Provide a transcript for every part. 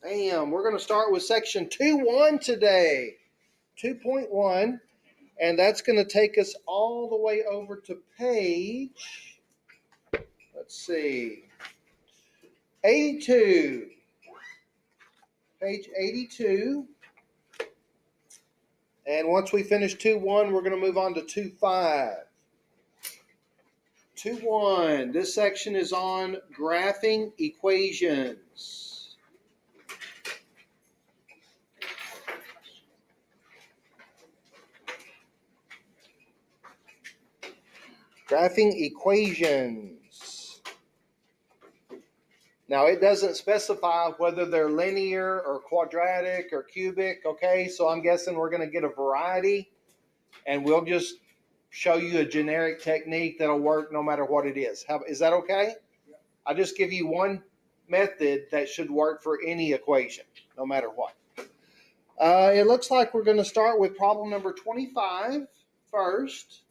Bam. We're going to start with section 2.1 today. 2.1. And that's going to take us all the way over to page, let's see, 82. Page 82. And once we finish 2.1, we're going to move on to 2.5. 2.1. This section is on graphing equations. Graphing equations. Now, it doesn't specify whether they're linear or quadratic or cubic, okay? So I'm guessing we're going to get a variety, and we'll just show you a generic technique that'll work no matter what it is. Is that okay? Yeah. I'll just give you one method that should work for any equation, no matter what. It looks like we're going to start with problem number 25 first.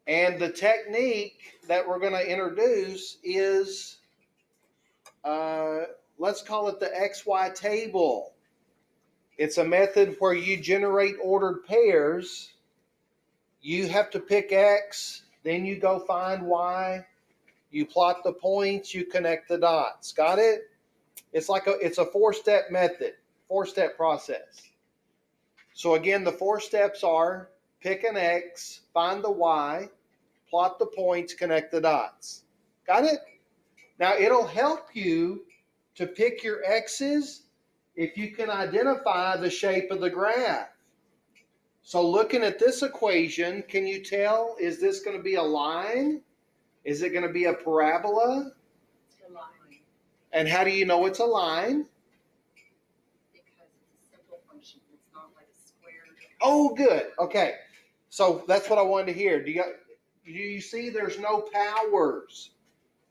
And the technique that we're going to introduce is, let's call it the XY table. It's a method where you generate ordered pairs. You have to pick X, then you go find Y. You plot the points, you connect the dots. Got it? It's a four-step method, four-step process. So again, the four steps are pick an X, find the Y, plot the points, connect the dots. Got it? Now, it'll help you to pick your X's if you can identify the shape of the graph. So looking at this equation, can you tell, is this going to be a line? Is it going to be a parabola? It's a line. And how do you know it's a line? Because it's a simple function. It's not like a square. Oh, good. Okay. So that's what I wanted to hear. Do you see there's no powers?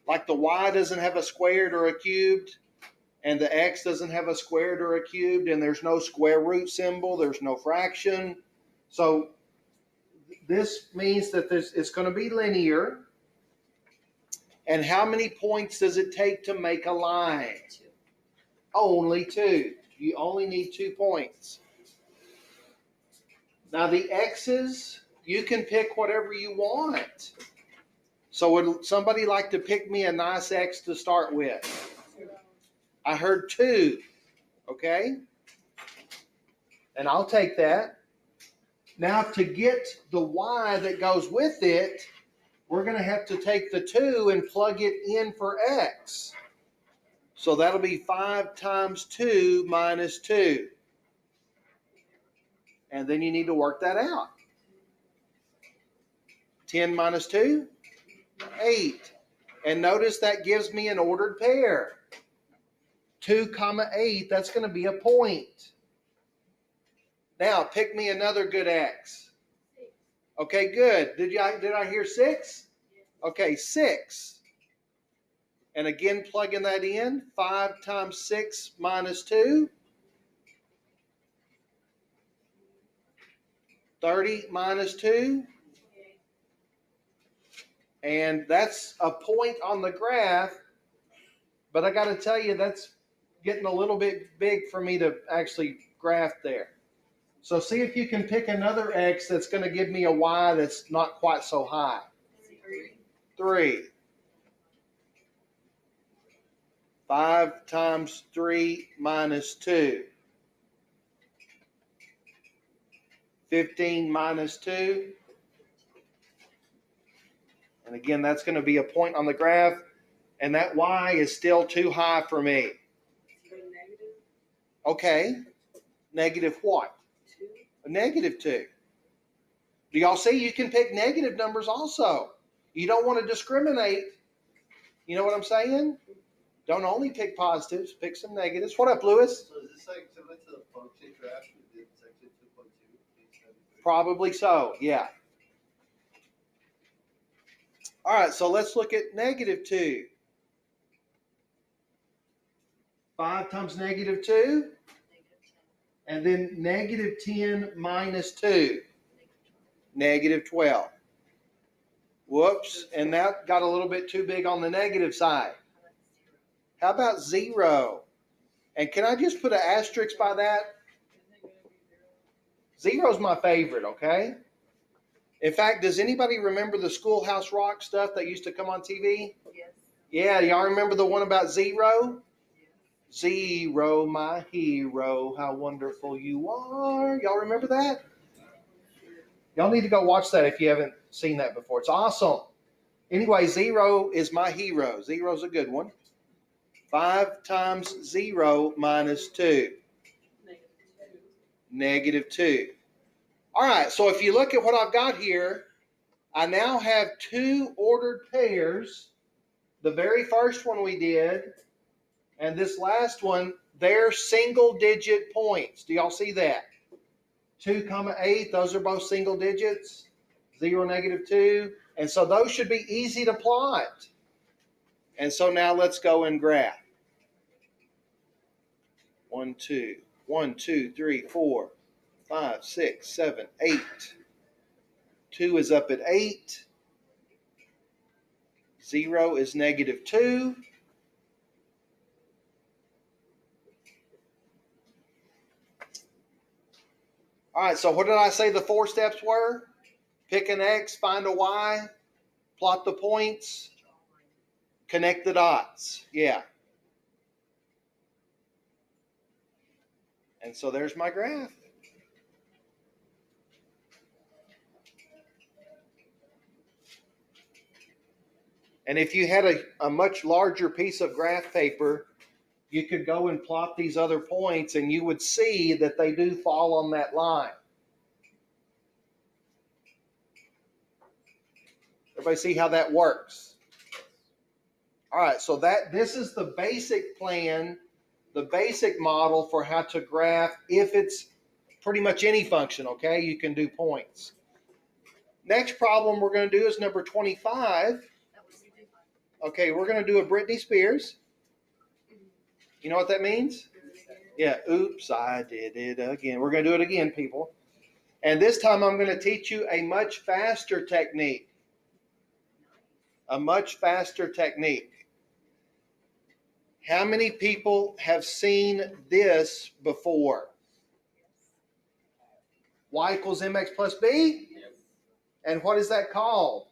Like the Y doesn't have a squared or a cubed, and the X doesn't have a squared or a cubed, and there's no square root symbol, there's no fraction. So this means that it's going to be linear. And how many points does it take to make a line? 2. Only 2. You only need 2 points. Now the X's, you can pick whatever you want. So would somebody like to pick me a nice X to start with? 0. I heard 2. Okay? And I'll take that. Now to get the Y that goes with it, we're going to have to take the 2 and plug it in for X. So that'll be 5 times 2 minus 2. And then you need to work that out. 10 minus 2? 8. And notice that gives me an ordered pair. 2, 8, that's going to be a point. Now, pick me another good X. 6. Okay, good. Did I hear 6? Yes. Okay, 6. And again, plugging that in. 5 times 6 minus 2. 30 minus 2. And that's a point on the graph. But I got to tell you, that's getting a little bit big for me to actually graph there. So see if you can pick another X that's going to give me a Y that's not quite so high. 3. 5 times 3 minus 2. 15 minus 2. And again, that's going to be a point on the graph. And that Y is still too high for me. Okay. Negative what? 2. A negative 2. Do y'all see you can pick negative numbers also? You don't want to discriminate. You know what I'm saying? Don't only pick positives, pick some negatives. What up, Lewis? So is this like similar to the function graph we did in section 2.2? Probably so, yeah. All right, so let's look at negative 2. 5 times negative 2. And then negative 10 minus 2. Negative 12. Whoops, and that got a little bit too big on the negative side. How about 0? And can I just put an asterisk by that? 0 is my favorite, okay? In fact, does anybody remember the Schoolhouse Rock stuff that used to come on TV? Yes. Yeah, y'all remember the one about 0? 0, my hero, how wonderful you are. Y'all remember that? Y'all need to go watch that if you haven't seen that before. It's awesome. Anyway, 0 is my hero. 0 is a good one. 5 times 0 minus 2. Negative 2. All right, so if you look at what I've got here, I now have 2 ordered pairs. The very first one we did, and this last one, they're single digit points. Do y'all see that? 2, 8, those are both single digits. 0, negative 2. And so those should be easy to plot. And so now let's go and graph. 1, 2, 1, 2, 3, 4, 5, 6, 7, 8. 2 is up at 8. 0 is negative 2. All right, so what did I say the 4 steps were? Pick an X, find a Y, plot the points, connect the dots. Yeah. And so there's my graph. And if you had a much larger piece of graph paper, you could go and plot these other points and you would see that they do fall on that line. Everybody see how that works? All right, so this is the basic plan, the basic model for how to graph if it's pretty much any function, okay? You can do points. Next problem we're going to do is number 25. Okay, we're going to do a Britney Spears. You know what that means? Yeah, oops, I did it again. We're going to do it again, people. And this time I'm going to teach you a much faster technique. A much faster technique. How many people have seen this before? Y equals mx plus b? Yes. And what is that called?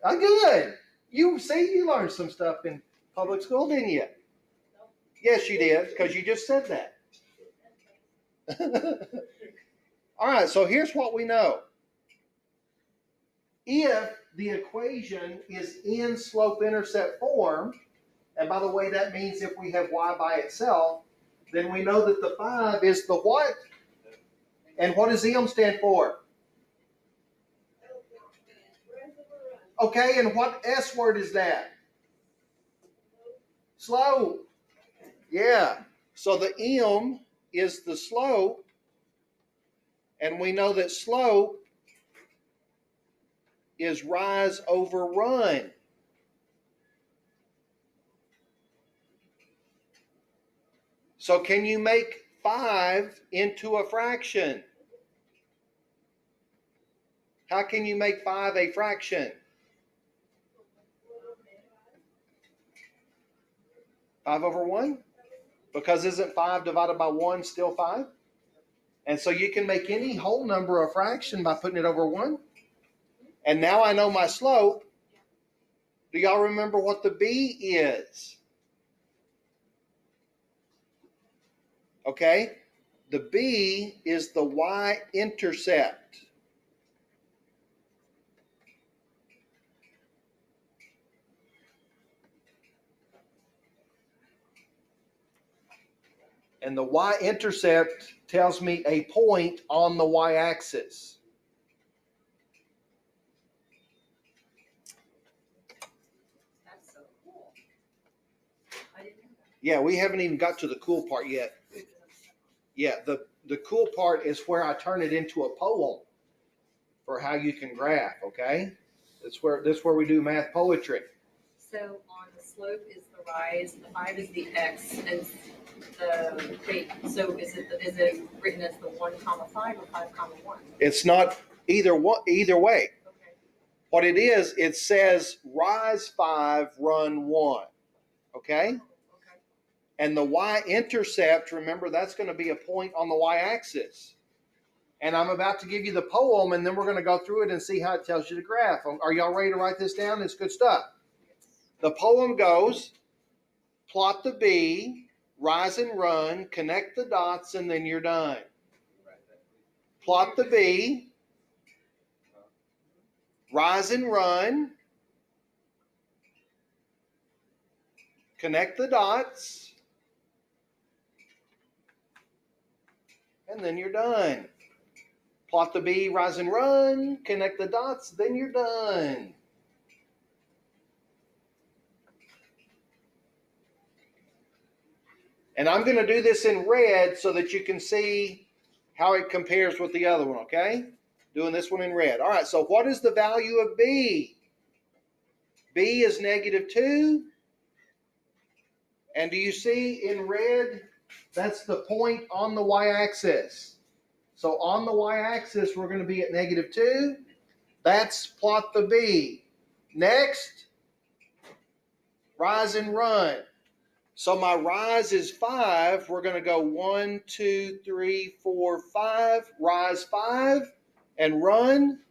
Oh, good. You see, you learned some stuff in public school, didn't you? Yes, you did, because you just said that. All right, so here's what we know. If the equation is in slope-intercept form, and by the way, that means if we have y by itself, then we know that the 5 is the what? And what does EM stand for? Okay, and what S word is that? Slope. Yeah. So the M is the slope, and we know that slope is rise over run. So can you make 5 into a fraction? How can you make 5 a fraction? 5 over 1? Because isn't 5 divided by 1 still 5? And so you can make any whole number a fraction by putting it over 1. And now I know my slope. Do y'all remember what the B is? Okay? The B is the y-intercept. And the y-intercept tells me a point on the y-axis. That's so cool. I didn't know that. Yeah, we haven't even got to the cool part yet. Yeah, the cool part is where I turn it into a poem for how you can graph, okay? That's where we do math poetry. So on the slope is the rise, the 5 is the x, and the wait. So is it written as the 1, 5 or 5, 1? It's not either way. Okay. What it is, it says rise 5, run 1. Okay? Okay. And the y-intercept, remember, that's going to be a point on the y-axis. And I'm about to give you the poem, and then we're going to go through it and see how it tells you the graph. Are y'all ready to write this down? It's good stuff. The poem goes, plot the B, rise and run, connect the dots, and then you're done. Plot the B, rise and run, connect the dots, and then you're done. Plot the B, rise and run, connect the dots, then you're done. And I'm going to do this in red so that you can see how it compares with the other one, okay? Doing this one in red. All right, so what is the value of B? B is -2. And do you see in red, that's the point on the y-axis. So on the y-axis, we're going to be at -2. That's plot the B. Next, rise and run. So my rise is 5. We're going to go 1, 2, 3, 4, 5. Rise 5 and run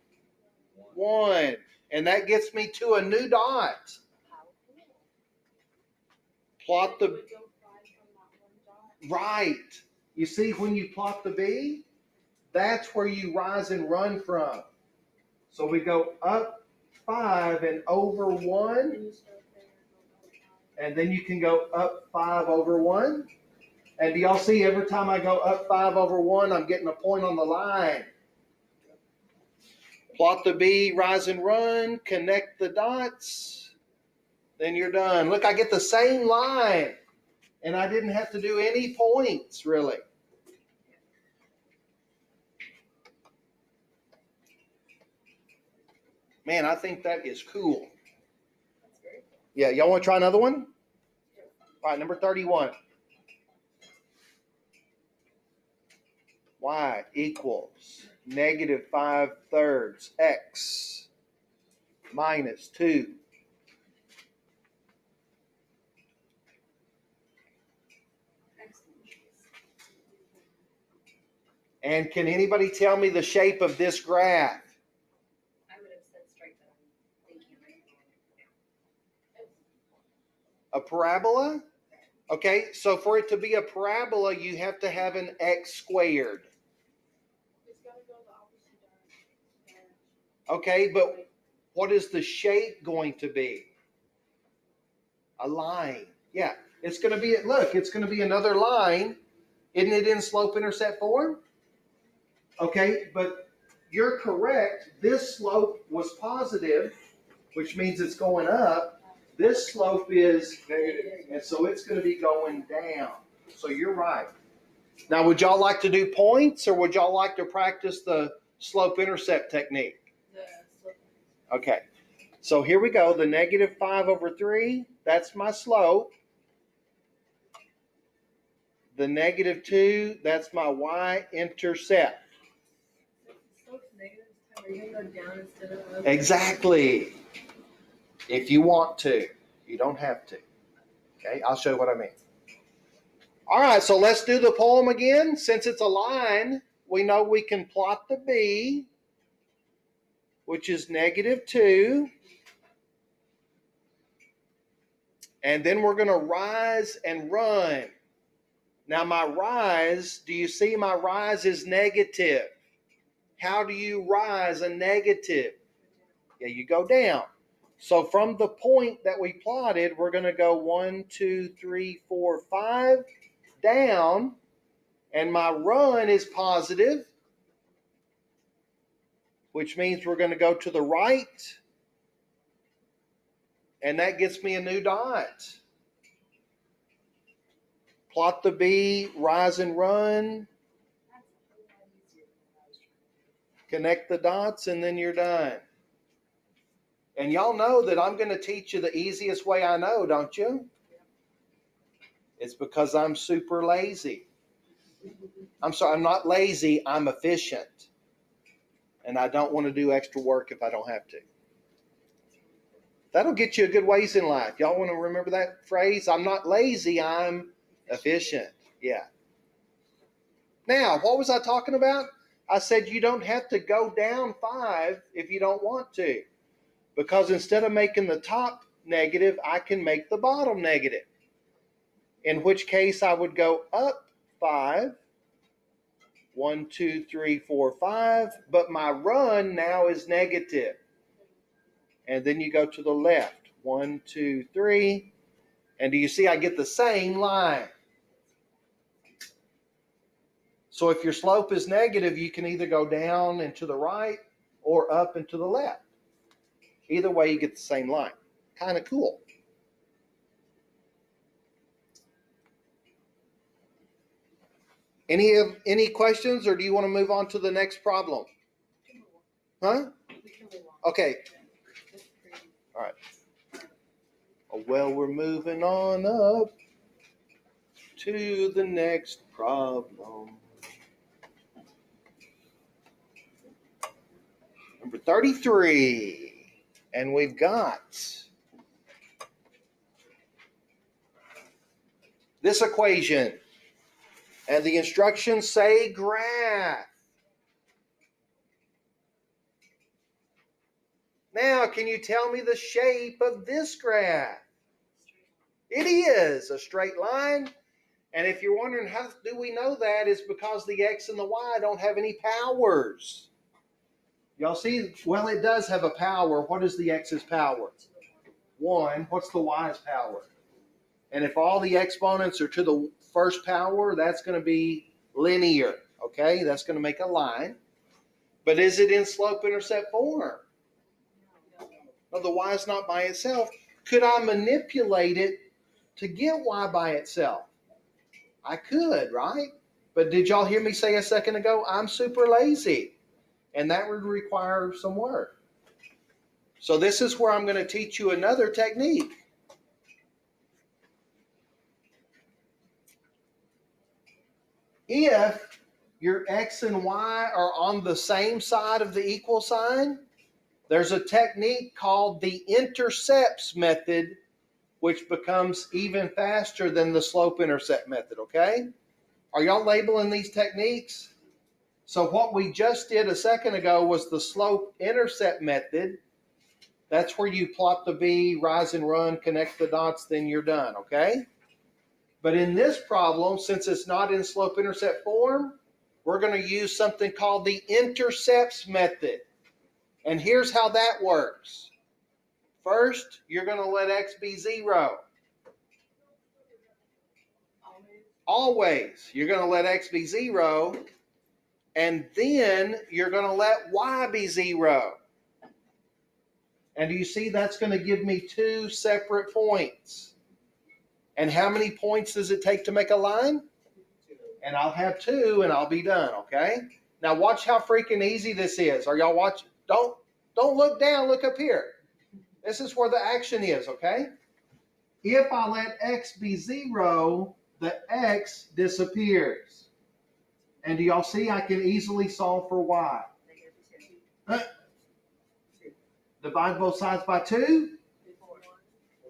1. And that gets me to a new dot. Plot the right. You see when you plot the B, that's where you rise and run from. So we go up 5 and over 1. And then you can go up 5 over 1. And do y'all see every time I go up 5 over 1, I'm getting a point on the line. Plot the B, rise and run, connect the dots, then you're done. Look, I get the same line, and I didn't have to do any points, really. Man, I think that is cool. Yeah, y'all want to try another one? All right, number 31. Y equals -5/3 x minus 2. And can anybody tell me the shape of this graph? I would have said straight, but I'm thinking right A parabola? Okay, so for it to be a parabola, you have to have an x squared. It's got to go the opposite direction. Okay, but what is the shape going to be? A line. Yeah, it's going to be, look, it's going to be another line. Isn't it in slope intercept form? Okay, but you're correct. This slope was positive, which means it's going up. This slope is negative, and so it's going to be going down. So you're right. Now, would y'all like to do points, or would y'all like to practice the slope intercept technique? Okay, so here we go. The -5 over 3, that's my slope. The -2, that's my y-intercept. Exactly. If you want to. You don't have to. Okay, I'll show you what I mean. All right, so let's do the poem again. Since it's a line, we know we can plot the B, which is -2. And then we're going to rise and run. Now my rise, do you see my rise is negative? How do you rise a negative? Yeah, you go down. So from the point that we plotted, we're going to go 1, 2, 3, 4, 5 down. And my run is positive, which means we're going to go to the right. And that gets me a new dot. Plot the B, rise and run. Connect the dots, and then you're done. And y'all know that I'm going to teach you the easiest way I know, don't you? It's because I'm super lazy. I'm sorry, I'm not lazy, I'm efficient. And I don't want to do extra work if I don't have to. That'll get you a good ways in life. Y'all want to remember that phrase? I'm not lazy, I'm efficient. Yeah. Now, what was I talking about? I said you don't have to go down 5 if you don't want to. Because instead of making the top negative, I can make the bottom negative. In which case I would go up 5. 1, 2, 3, 4, 5. But my run now is negative. And then you go to the left. 1, 2, 3. And do you see I get the same line? So if your slope is negative, you can either go down and to the right or up and to the left. Either way, you get the same line. Kind of cool. Any questions, or do you want to move on to the next problem? Huh? Okay. All right. Well, we're moving on up to the next problem. Number 33. And we've got this equation. And the instructions say graph. Now, can you tell me the shape of this graph? It is a straight line. And if you're wondering how do we know that, it's because the x and the y don't have any powers. Y'all see? Well, it does have a power. What is the x's power? 1. What's the y's power? And if all the exponents are to the first power, that's going to be linear. Okay? That's going to make a line. But is it in slope-intercept form? No, the y is not by itself. Could I manipulate it to get y by itself? I could, right? But did y'all hear me say a second ago, I'm super lazy. And that would require some work. So this is where I'm going to teach you another technique. If your x and y are on the same side of the equal sign, there's a technique called the intercepts method, which becomes even faster than the slope-intercept method, okay? Are y'all labeling these techniques? So what we just did a second ago was the slope-intercept method. That's where you plot the V, rise and run, connect the dots, then you're done, okay? But in this problem, since it's not in slope-intercept form, we're going to use something called the intercepts method. And here's how that works. First, you're going to let x be 0. Always. You're going to let x be 0, and then you're going to let y be 0. And do you see that's going to give me 2 separate points? And how many points does it take to make a line? And I'll have 2 and I'll be done, okay? Now watch how freaking easy this is. Are y'all watching? Don't look down, look up here. This is where the action is, okay? If I let x be 0, the x disappears. And do y'all see I can easily solve for y? Divide both sides by 2?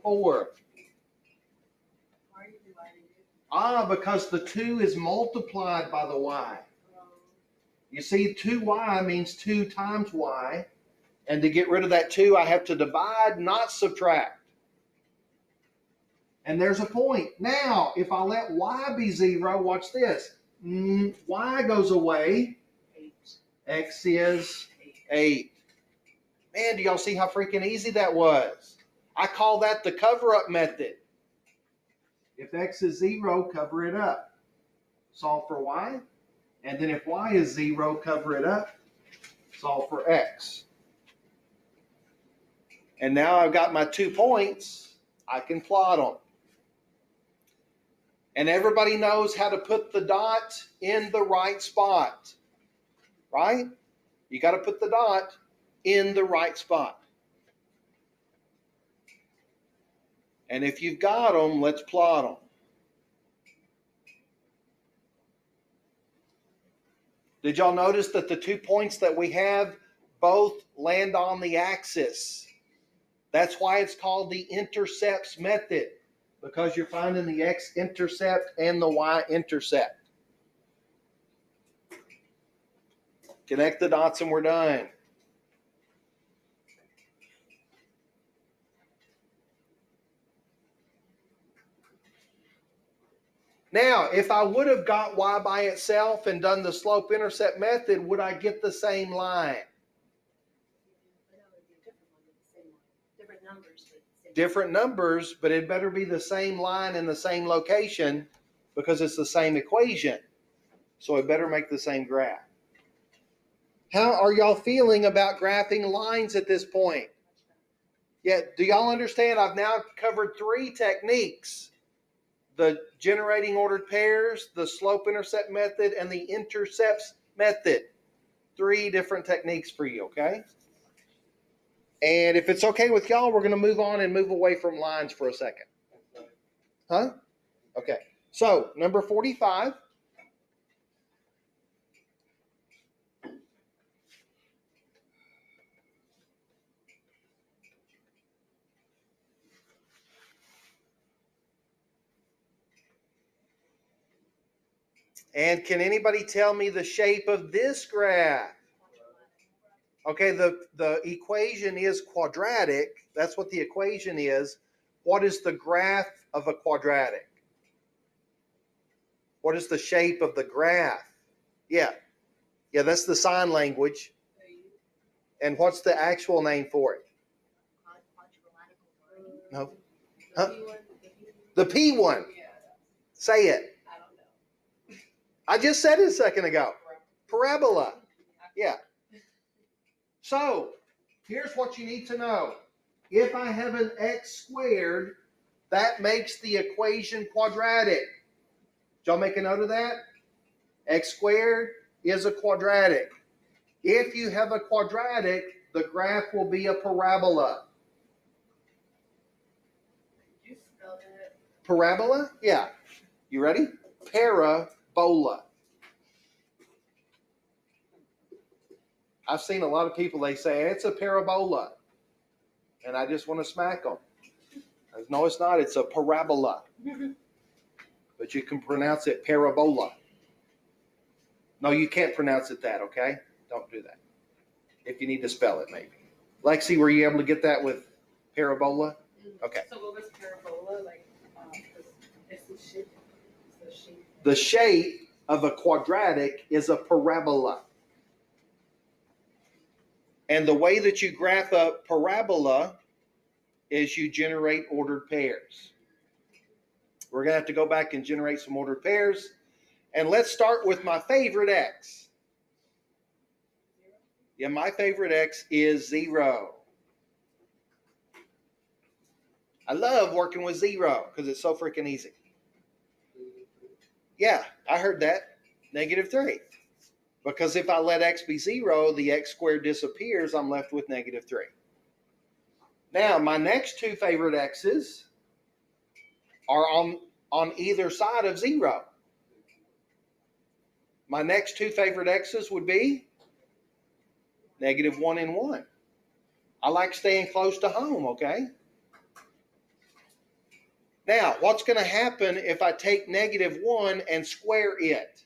4. Because the 2 is multiplied by the y. You see, 2y means 2 times y. And to get rid of that 2, I have to divide, not subtract. And there's a point. Now, if I let y be 0, watch this. Y goes away. X is 8. Man, do y'all see how freaking easy that was? I call that the cover-up method. If x is 0, cover it up. Solve for y. And then if y is 0, cover it up. Solve for x. And now I've got my 2 points. I can plot them. And everybody knows how to put the dot in the right spot. Right? You got to put the dot in the right spot. And if you've got them, let's plot them. Did y'all notice that the 2 points that we have both land on the axis? That's why it's called the intercepts method, because you're finding the x-intercept and the y-intercept. Connect the dots and we're done. Now, if I would have got y by itself and done the slope-intercept method, would I get the same line? Different numbers. Different numbers, but it better be the same line in the same location because it's the same equation. So it better make the same graph. How are y'all feeling about graphing lines at this point? Yeah, do y'all understand? I've now covered 3 techniques. The generating ordered pairs, the slope-intercept method, and the intercepts method. 3 different techniques for you, okay? And if it's okay with y'all, we're going to move on and move away from lines for a second. Huh? Okay. So, number 45. And can anybody tell me the shape of this graph? Okay, the equation is quadratic. That's what the equation is. What is the graph of a quadratic? What is the shape of the graph? Yeah, that's the sign language. And what's the actual name for it? No. Huh? The P one. Say it. I don't know. I just said it a second ago. Parabola. Yeah. So, here's what you need to know. If I have an x squared, that makes the equation quadratic. Did y'all make a note of that? X squared is a quadratic. If you have a quadratic, the graph will be a parabola. Did you spell that? Parabola? Yeah. You ready? Parabola. I've seen a lot of people, they say, it's a parabola. And I just want to smack them. No, it's not. It's a parabola. But you can pronounce it parabola. No, you can't pronounce it that, okay? Don't do that. If you need to spell it, maybe. Lexi, were you able to get that with parabola? Okay. So what was parabola? Like, it's the shape. The shape of a quadratic is a parabola. And the way that you graph a parabola is you generate ordered pairs. We're going to have to go back and generate some ordered pairs. And let's start with my favorite x. Yeah, my favorite x is 0. I love working with 0 because it's so freaking easy. Yeah, I heard that. -3. Because if I let x be 0, the x squared disappears. I'm left with -3. Now, my next 2 favorite x's are on either side of 0. My next 2 favorite x's would be -1 and 1. I like staying close to home, okay? Now, what's going to happen if I take -1 and square it?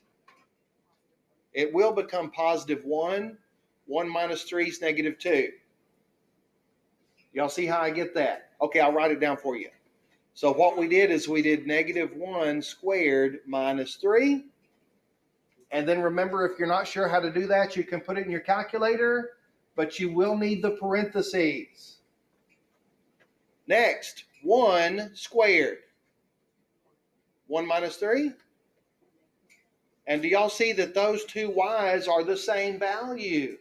It will become +1. 1 minus 3 is -2. Y'all see how I get that? Okay, I'll write it down for you. So what we did is we did -1 squared minus 3. And then remember, if you're not sure how to do that, you can put it in your calculator, but you will need the parentheses. Next, 1 squared. 1 minus 3. And do y'all see that those 2 y's are the same value?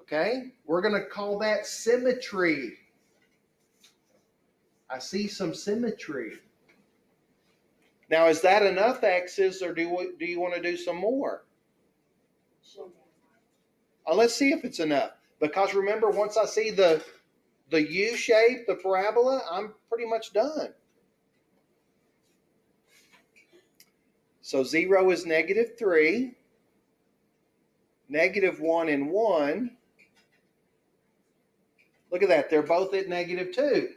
Okay, we're going to call that symmetry. I see some symmetry. Now, is that enough x's, or do you want to do some more? Let's see if it's enough. Because remember, once I see the U shape, the parabola, I'm pretty much done. So 0 is -3. -1 and 1 Look at that. They're both at -2.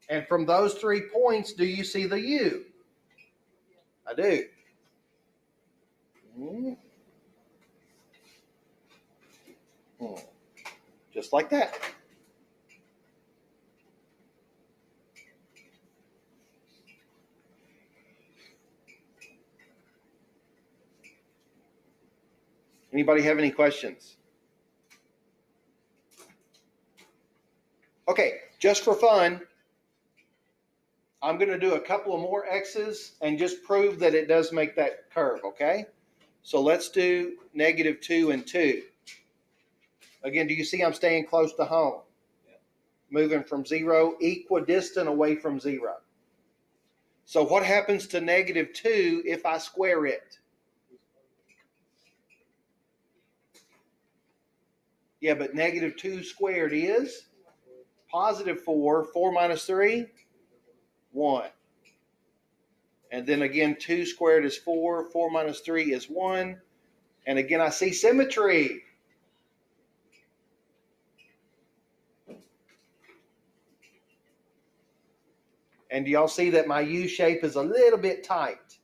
And from those 3 points, do you see the U? I do. Just like that. Anybody have any questions? Okay, just for fun, I'm going to do a couple of more X's and just prove that it does make that curve, okay? So let's do -2 and 2. Again, do you see I'm staying close to home? Yeah. Moving from 0, equidistant away from 0. So what happens to -2 if I square it? Yeah, but -2 squared is +4. 4 minus 3, 1. And then again, 2 squared is 4. 4 minus 3 is 1. And again, I see symmetry. And do y'all see that my U shape is a little bit tight?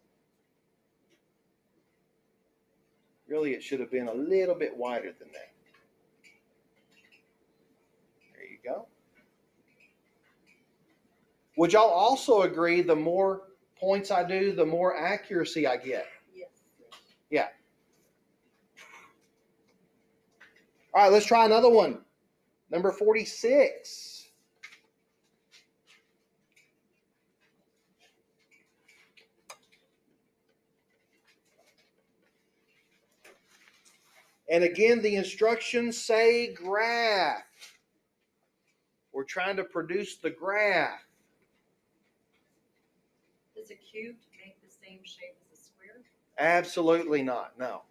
Really, it should have been a little bit wider than that. There you go. Would y'all also agree the more points I do, the more accuracy I get? Yes. Yeah. All right, let's try another one. Number 46. And again, the instructions say graph. We're trying to produce the graph. Does a cube make the same shape as a square? Absolutely not, no.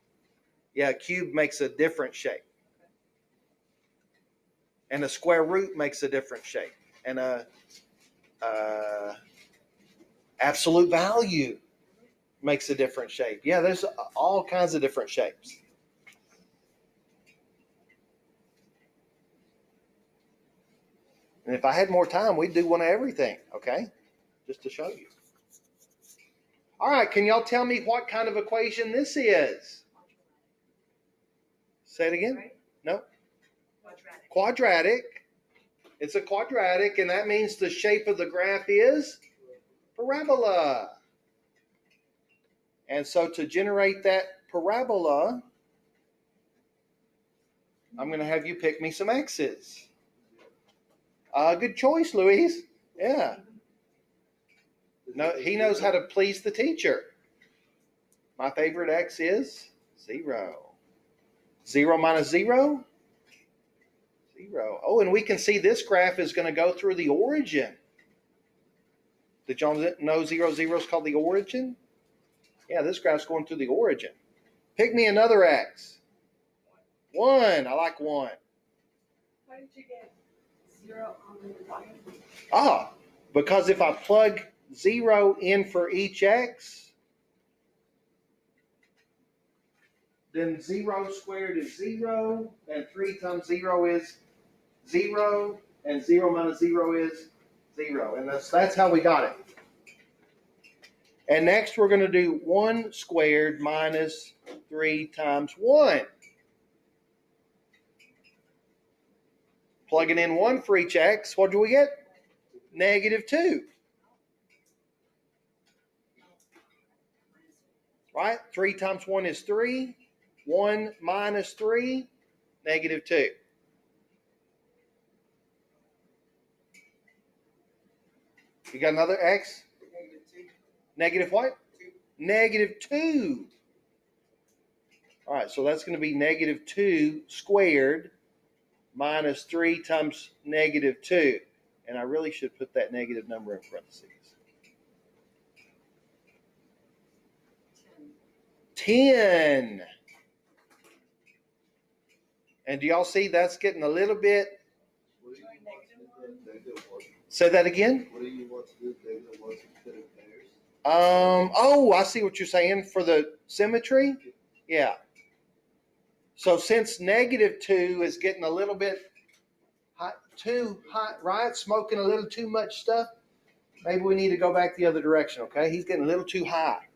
Yeah, a cube makes a different shape. And a square root makes a different shape. And a absolute value makes a different shape. Yeah, there's all kinds of different shapes. And if I had more time, we'd do one of everything, okay? Just to show you. All right, can y'all tell me what kind of equation this is? Say it again. Right? No. Quadratic. Quadratic. It's a quadratic, and that means the shape of the graph is parabola. And so to generate that parabola, I'm going to have you pick me some X's. Good choice, Louise. Yeah. No, he knows how to please the teacher. My favorite X is 0. 0 minus 0? 0. Oh, and we can see this graph is going to go through the origin. Did y'all know 0, 0 is called the origin? Yeah, this graph's going through the origin. Pick me another X. 1. I like 1. Why did you get 0 on the line? Because if I plug 0 in for each X, then 0 squared is 0, and 3 times 0 is 0, and 0 minus 0 is 0. And that's how we got it. And next we're going to do 1 squared minus 3 times 1. Plugging in 1 for each X, what do we get? -2. Right? 3 times 1 is 3. 1 minus 3, -2. You got another X? Negative what? -2. All right, so that's going to be -2 squared minus 3 times -2. And I really should put that negative number in parentheses. 10. And do y'all see that's getting a little bit? Say that again? What do you want to do with -1 instead of pairs? I see what you're saying for the symmetry. Yeah. So since -2 is getting a little bit too hot, right? Smoking a little too much stuff. Maybe we need to go back the other direction, okay? He's getting a little too high.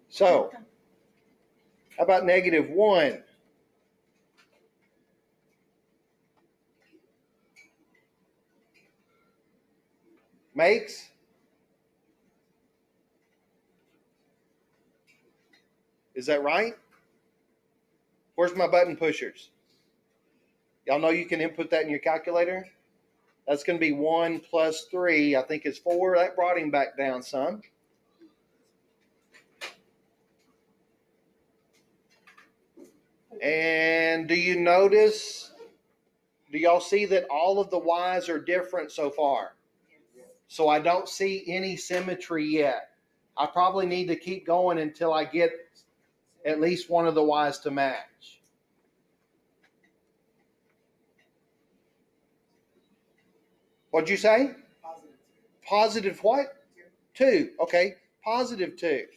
So, how about -1? Makes? Is that right? Where's my button pushers? Y'all know you can input that in your calculator? That's going to be 1 plus 3, I think is 4. That brought him back down some. And do you notice, do y'all see that all of the y's are different so far? So I don't see any symmetry yet. I probably need to keep going until I get at least one of the y's to match. What'd you say? Positive what? 2. Okay, positive 2.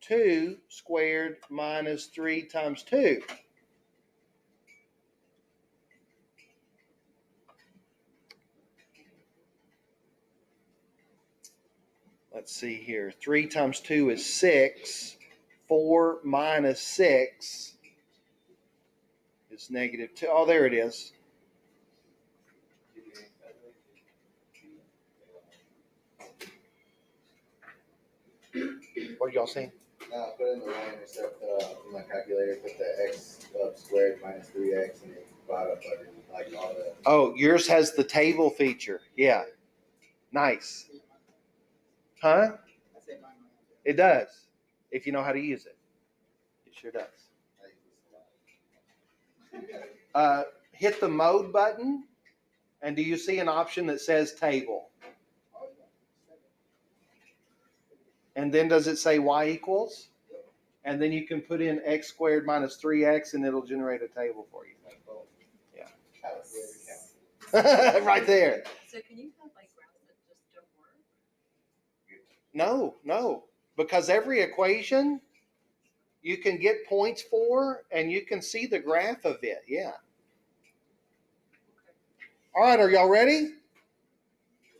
2 squared minus 3 times 2. Let's see here. 3 times 2 is 6. 4 minus 6 is -2. Oh, there it is. What are y'all saying? Put in the line except in my calculator, put the x up squared minus 3x and then divide up by like all the. Oh, yours has the table feature. Yeah. Nice. Huh? It does. If you know how to use it. It sure does. Hit the mode button, and do you see an option that says table? And then does it say y equals? And then you can put in x squared minus 3x, and it'll generate a table for you. Yeah. Right there. So can you have like graphs that just don't work? No. Because every equation you can get points for, and you can see the graph of it. Yeah. All right, are y'all ready?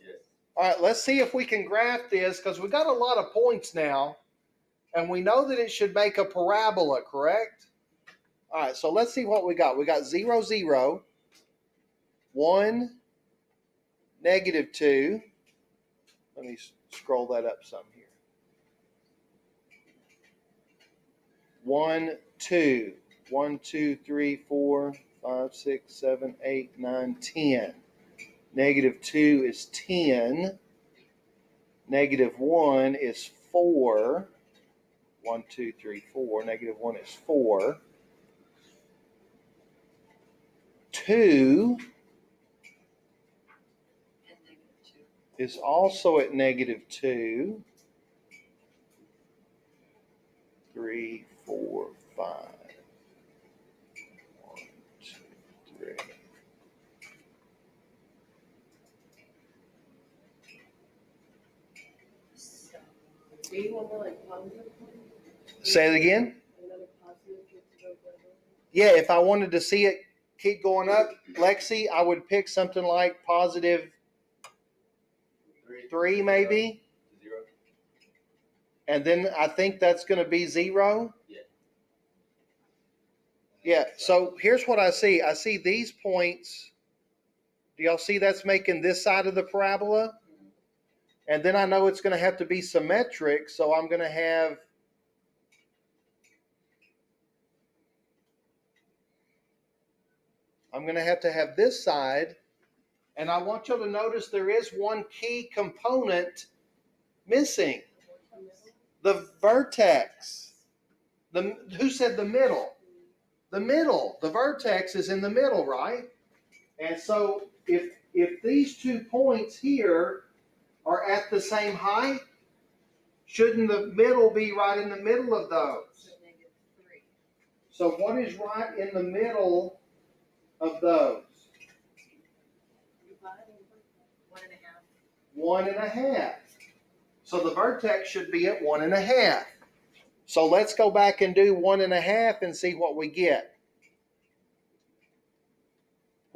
Yes. All right, let's see if we can graph this, because we got a lot of points now, and we know that it should make a parabola, correct? All right, so let's see what we got. We got 0, 0, 1, -2. Let me scroll that up some here. 1, 2. 1, 2, 3, 4, 5, 6, 7, 8, 9, 10. -2 is 10. -1 is 4. 1, 2, 3, 4. -1 is 4. 2 And -2. is also at -2. 3, 4, 5. 1, 2, 3. So Do you want more like positive? Say it again. Another positive just to go down. Yeah, if I wanted to see it keep going up, Lexi, I would pick something like +3 maybe. 0. And then I think that's going to be 0. Yeah, so here's what I see. I see these points. Do y'all see that's making this side of the parabola? And then I know it's going to have to be symmetric, so I'm going to have to have this side. And I want you to notice there is one key component missing. The vertex. Who said the middle? The middle. The vertex is in the middle, right? And so if these 2 points here are at the same height, shouldn't the middle be right in the middle of those? So -3. So what is right in the middle of those? 1.5. 1.5. So the vertex should be at 1.5. So let's go back and do 1.5 and see what we get.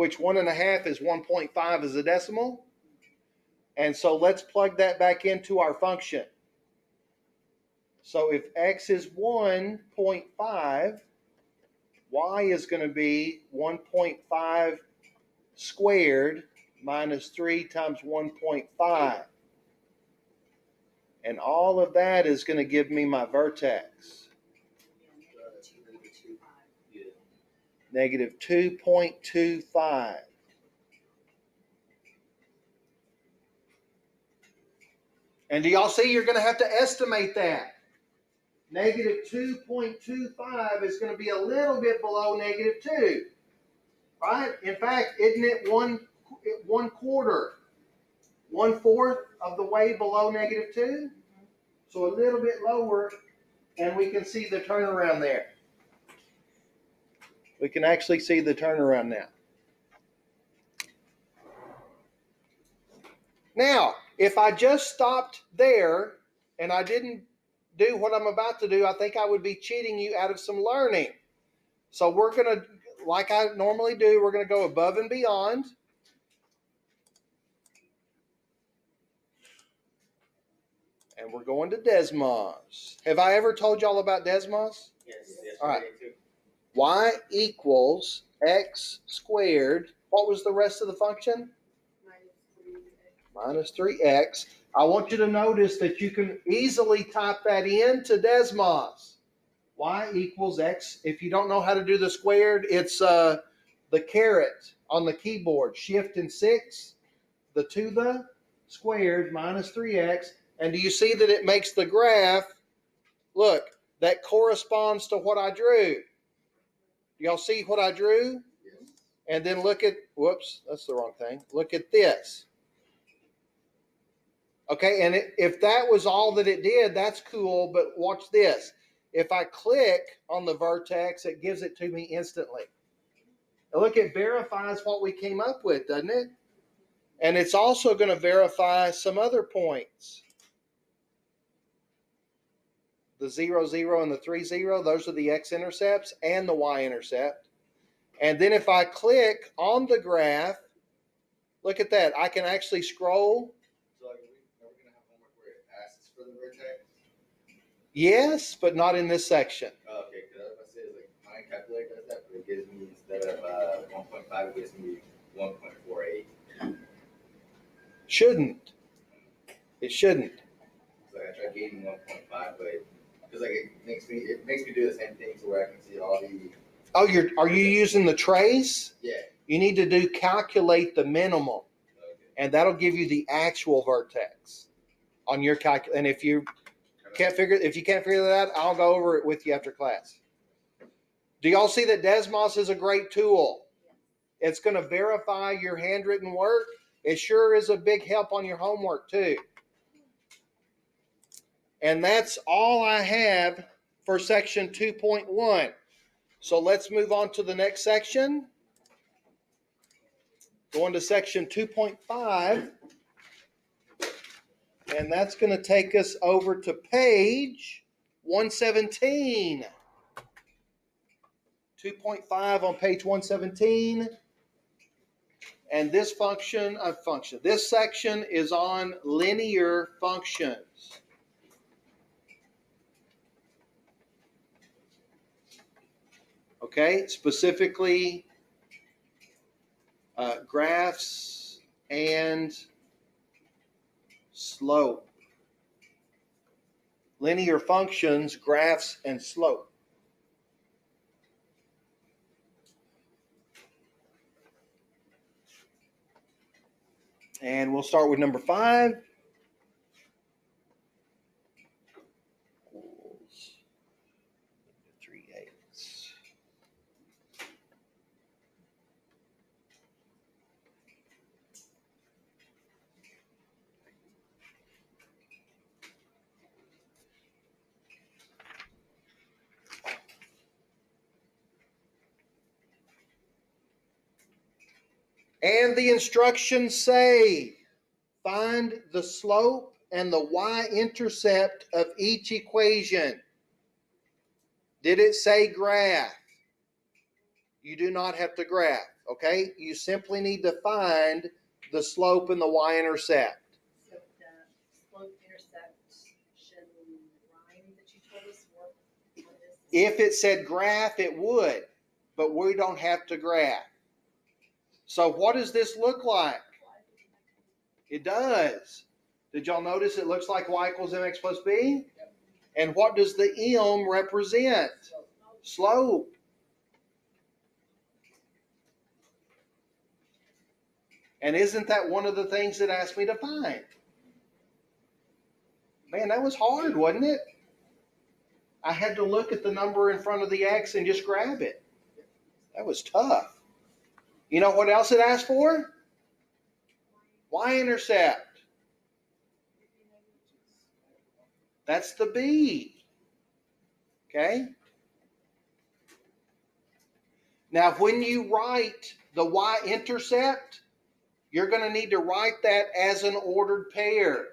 which 1.5 is 1.5 as a decimal. And so let's plug that back into our function. So if x is 1.5, y is going to be 1.5 squared minus 3 times 1.5. And all of that is going to give me my vertex. Negative 2.25. And do y'all see you're going to have to estimate that? Negative 2.25 is going to be a little bit below negative 2. Right? In fact, isn't it one quarter, 1/4 of the way below negative 2? So a little bit lower, and we can see the turnaround there. We can actually see the turnaround now. Now, if I just stopped there and I didn't do what I'm about to do, I think I would be cheating you out of some learning. So we're going to, like I normally do, we're going to go above and beyond. And we're going to Desmos. Have I ever told y'all about Desmos? Yes. All right. Y equals x squared. What was the rest of the function? Minus 3x. I want you to notice that you can easily type that into Desmos. Y equals x. If you don't know how to do the squared, it's the caret on the keyboard. Shift and 6, the to the squared minus 3x. And do you see that it makes the graph, look, that corresponds to what I drew. Do y'all see what I drew? Yes. And then look at, whoops, that's the wrong thing. Look at this. Okay, and if that was all that it did, that's cool, but watch this. If I click on the vertex, it gives it to me instantly. And look, it verifies what we came up with, doesn't it? And it's also going to verify some other points. The 0, 0, and the 3, 0, those are the x-intercepts and the y-intercept. And then if I click on the graph, look at that. I can actually scroll. So are we going to have homework where it asks for the vertex? Yes, but not in this section. Oh, okay, because I was about to say, like, my calculator does that, but it gives me, instead of 1.5, it gives me 1.48. Shouldn't. It shouldn't. So I tried gaining 1.5, but because like it makes me do the same thing to where I can see all the. Oh, are you using the trace? Yeah. You need to do calculate the minimum, Okay. and that'll give you the actual vertex on your calculator. And if you can't figure that out, I'll go over it with you after class. Do y'all see that Desmos is a great tool? It's going to verify your handwritten work. It sure is a big help on your homework too. And that's all I have for section 2.1. So let's move on to the next section. Going to section 2.5. And that's going to take us over to page 117. 2.5 on page 117. And this this section is on linear functions. Okay, specifically graphs and slope. Linear functions, graphs, and slope. And we'll start with number 5. Equals 3/8. And the instructions say, find the slope and the y-intercept of each equation. Did it say graph? You do not have to graph, okay? You simply need to find the slope and the y-intercept. So the slope intersection line that you told us, what is this? If it said graph, it would, but we don't have to graph. So what does this look like? It does. Did y'all notice it looks like y equals mx plus b? And what does the m represent? Slope. And isn't that one of the things it asked me to find? Man, that was hard, wasn't it? I had to look at the number in front of the x and just grab it. That was tough. You know what else it asked for? Y-intercept. That's the b. Okay? Now, when you write the y-intercept, you're going to need to write that as an ordered pair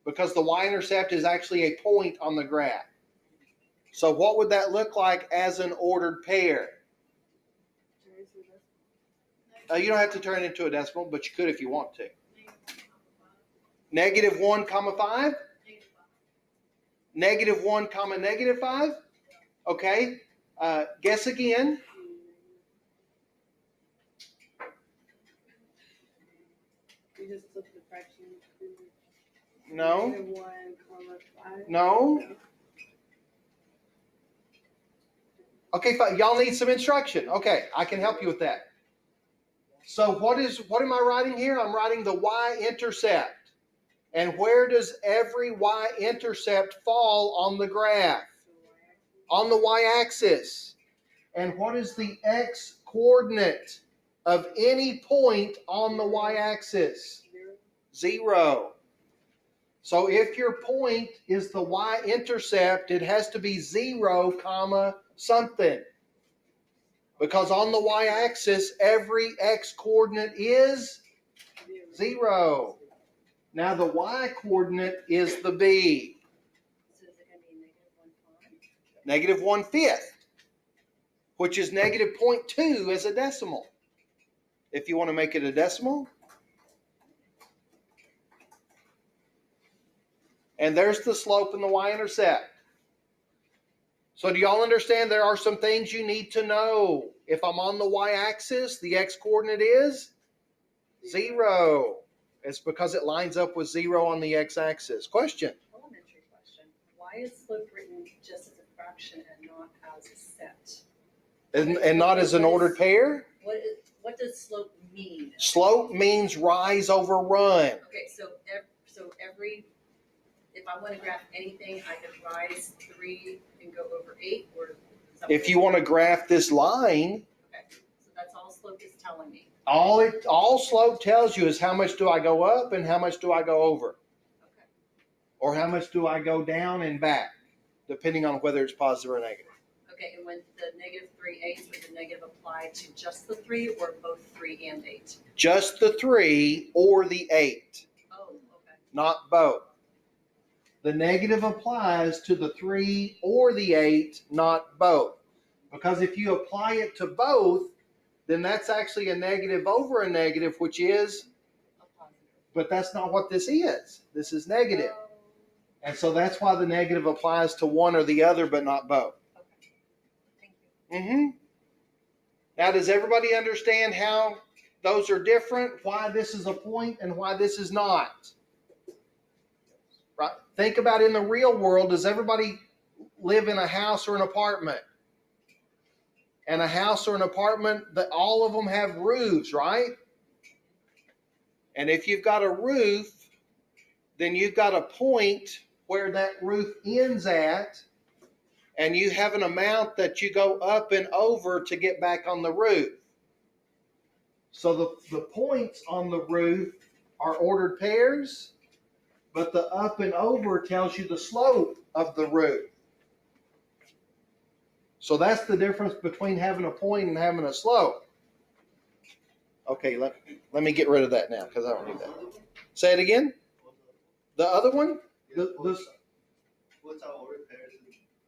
because the y-intercept is actually a point on the graph. So what would that look like as an ordered pair? You don't have to turn it into a decimal, but you could if you want to. Negative 1 comma 5? Negative 1 comma negative 5? Okay. Guess again. You just took the fraction. No. Negative 1,5. No. Okay, fine. Y'all need some instruction. Okay, I can help you with that. So what am I writing here? I'm writing the y-intercept. And where does every y-intercept fall on the graph? On the y-axis. And what is the x-coordinate of any point on the y-axis? 0. So if your point is the y-intercept, it has to be 0 comma something. Because on the y-axis, every x-coordinate is 0. Now the y-coordinate is the b. So is it going to be negative 1/5? Negative 1/5, which is negative 0.2 as a decimal. If you want to make it a decimal. And there's the slope and the y-intercept. So do y'all understand there are some things you need to know? If I'm on the y-axis, the x-coordinate is 0. It's because it lines up with 0 on the x-axis. Question? Elementary question. Why is slope written just as a fraction and not as a set? And not as an ordered pair? What does slope mean? Slope means rise over run. Okay, so every if I want to graph anything, I could rise 3 and go over 8, or something. If you want to graph this line, Okay, so that's all slope is telling me. all slope tells you is how much do I go up and how much do I go over. Okay. Or how much do I go down and back, depending on whether it's positive or negative. Okay, and when the negative 3/8, would the negative apply to just the 3 or both 3 and 8? Just the 3 or the 8, Oh, okay. not both. The negative applies to the 3 or the 8, not both. Because if you apply it to both, then that's actually a negative over a negative, which is, A positive. but that's not what this is. This is negative. Oh, And so that's why the negative applies to one or the other, but not both. okay. Thank you. Now, does everybody understand how those are different? Why this is a point and why this is not? Right? Think about in the real world, does everybody live in a house or an apartment? And a house or an apartment, that all of them have roofs, right? And if you've got a roof, then you've got a point where that roof ends at, and you have an amount that you go up and over to get back on the roof. So the points on the roof are ordered pairs, but the up and over tells you the slope of the roof. So that's the difference between having a point and having a slope. Okay, let me get rid of that now because I don't need that. Say it again. The other one? What's our ordered pairs?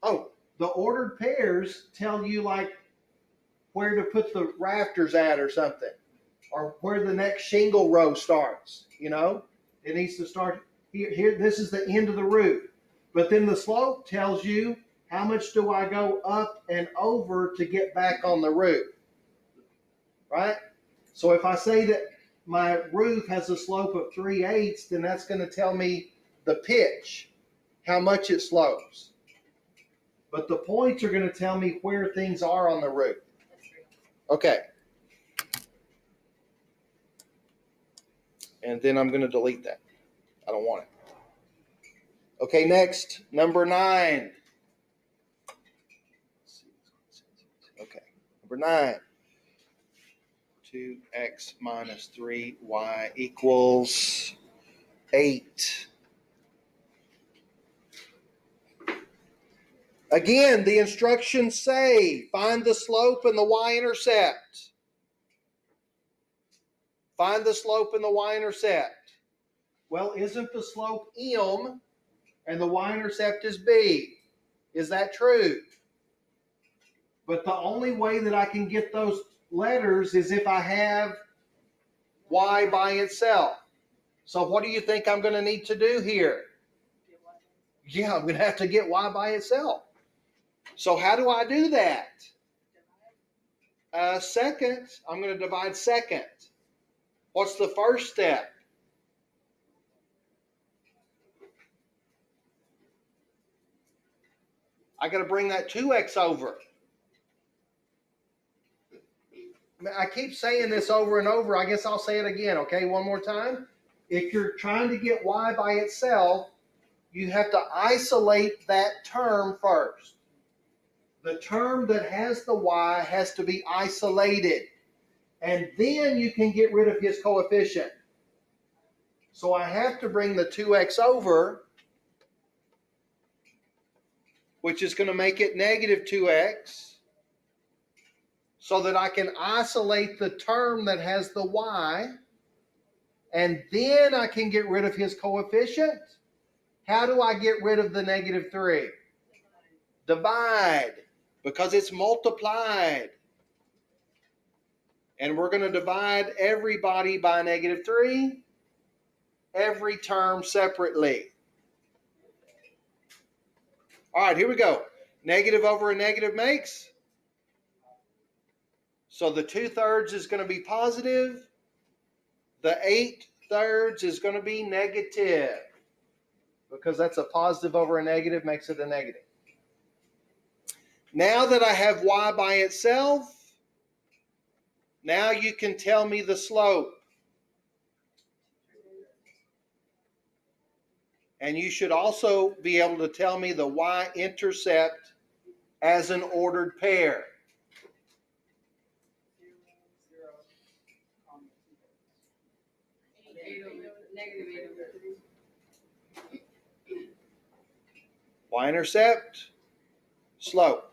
Oh, the ordered pairs tell you like where to put the rafters at or something, or where the next shingle row starts. It needs to start here. This is the end of the roof. But then the slope tells you how much do I go up and over to get back on the roof, right? So if I say that my roof has a slope of 3/8, then that's going to tell me the pitch, how much it slopes. But the points are going to tell me where things are on the roof. Okay. And then I'm going to delete that. I don't want it. Okay, next, number 9. Okay, number 9. 2x minus 3y equals 8. Again, the instructions say find the slope and the y-intercept. Find the slope and the y-intercept. Well, isn't the slope m and the y-intercept is b? Is that true? But the only way that I can get those letters is if I have y by itself. So what do you think I'm going to need to do here? Yeah, I'm going to have to get y by itself. So how do I do that? Second, I'm going to divide second. What's the first step? I got to bring that 2x over. I keep saying this over and over. I guess I'll say it again, okay? One more time. If you're trying to get y by itself, you have to isolate that term first. The term that has the y has to be isolated. And then you can get rid of his coefficient. So I have to bring the 2x over, which is going to make it negative 2x, so that I can isolate the term that has the y, and then I can get rid of his coefficient. How do I get rid of the negative 3? Divide, because it's multiplied. And we're going to divide everybody by negative 3, every term separately. All right, here we go. Negative over a negative makes. So the 2/3 is going to be positive. The 8/3 is going to be negative, because that's a positive over a negative makes it a negative. Now that I have y by itself, now you can tell me the slope. And you should also be able to tell me the y-intercept as an ordered pair. Y-intercept, slope.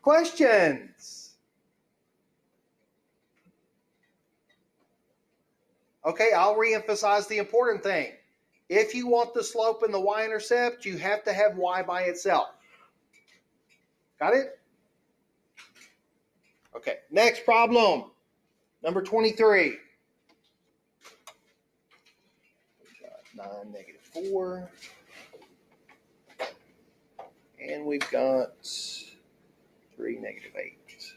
Questions? Okay, I'll reemphasize the important thing. If you want the slope and the y-intercept, you have to have y by itself. Got it? Okay, next problem. Number 23. We've got 9, negative 4. And we've got 3, negative 8.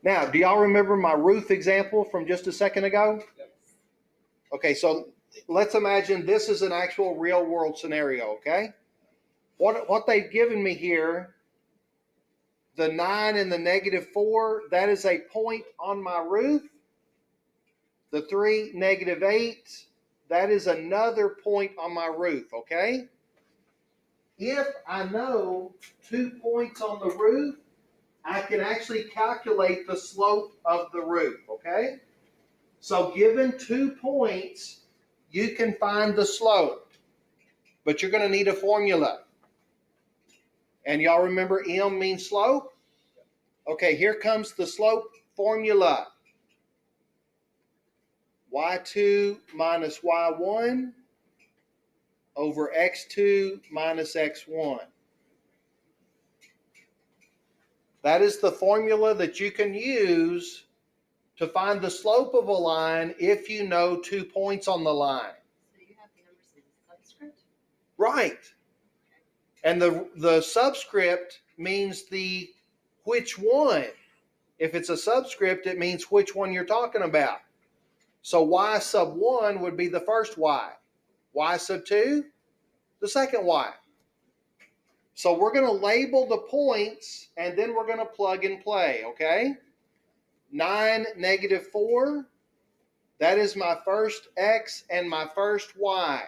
Now, do y'all remember my roof example from just a second ago? Yep. Okay, so let's imagine this is an actual real world scenario, okay? What they've given me here, the 9 and the negative 4, that is a point on my roof. The 3, negative 8, that is another point on my roof, okay? If I know 2 points on the roof, I can actually calculate the slope of the roof, okay? So given 2 points, you can find the slope, but you're going to need a formula. And y'all remember M means slope? Okay, here comes the slope formula. y2 minus y1 over x2 minus x1. That is the formula that you can use to find the slope of a line if you know 2 points on the line. So you have the numbers in subscript? Right. And the subscript means the which one. If it's a subscript, it means which one you're talking about. So y sub 1 would be the first y. Y sub 2, the second y. So we're going to label the points, and then we're going to plug and play, okay? 9, negative 4, that is my first x and my first y.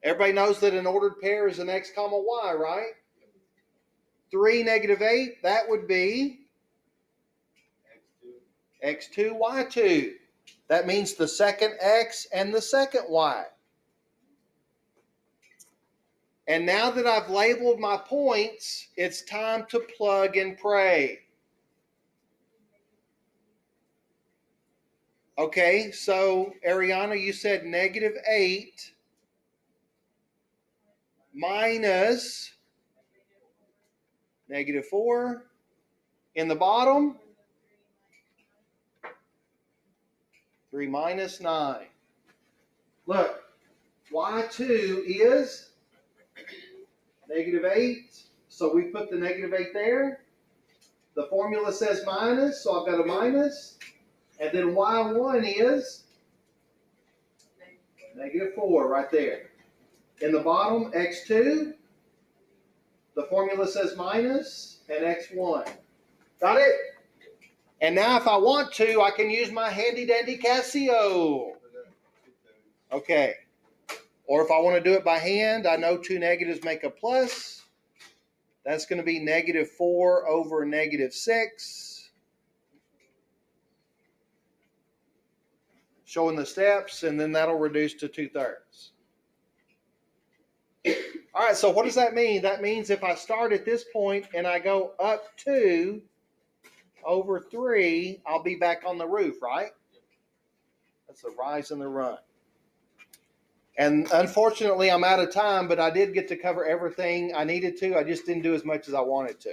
Everybody knows that an ordered pair is an x comma y, right? 3, negative 8, that would be x2, y2. That means the second x and the second y. And now that I've labeled my points, it's time to plug and pray. Okay, so Ariana, you said negative 8 minus negative 4. In the bottom, 3 minus 9. Look, y2 is negative 8. So we put the negative 8 there. The formula says minus, so I've got a minus. And then y1 is negative 4 right there. In the bottom, x2. The formula says minus and x1. Got it? And now if I want to, I can use my handy dandy Casio. Okay. Or if I want to do it by hand, I know 2 negatives make a plus. That's going to be negative 4 over negative 6. Showing the steps, and then that'll reduce to 2/3. All right, so what does that mean? That means if I start at this point and I go up 2 over 3, I'll be back on the roof, right? That's the rise and the run. And unfortunately, I'm out of time, but I did get to cover everything I needed to. I just didn't do as much as I wanted to.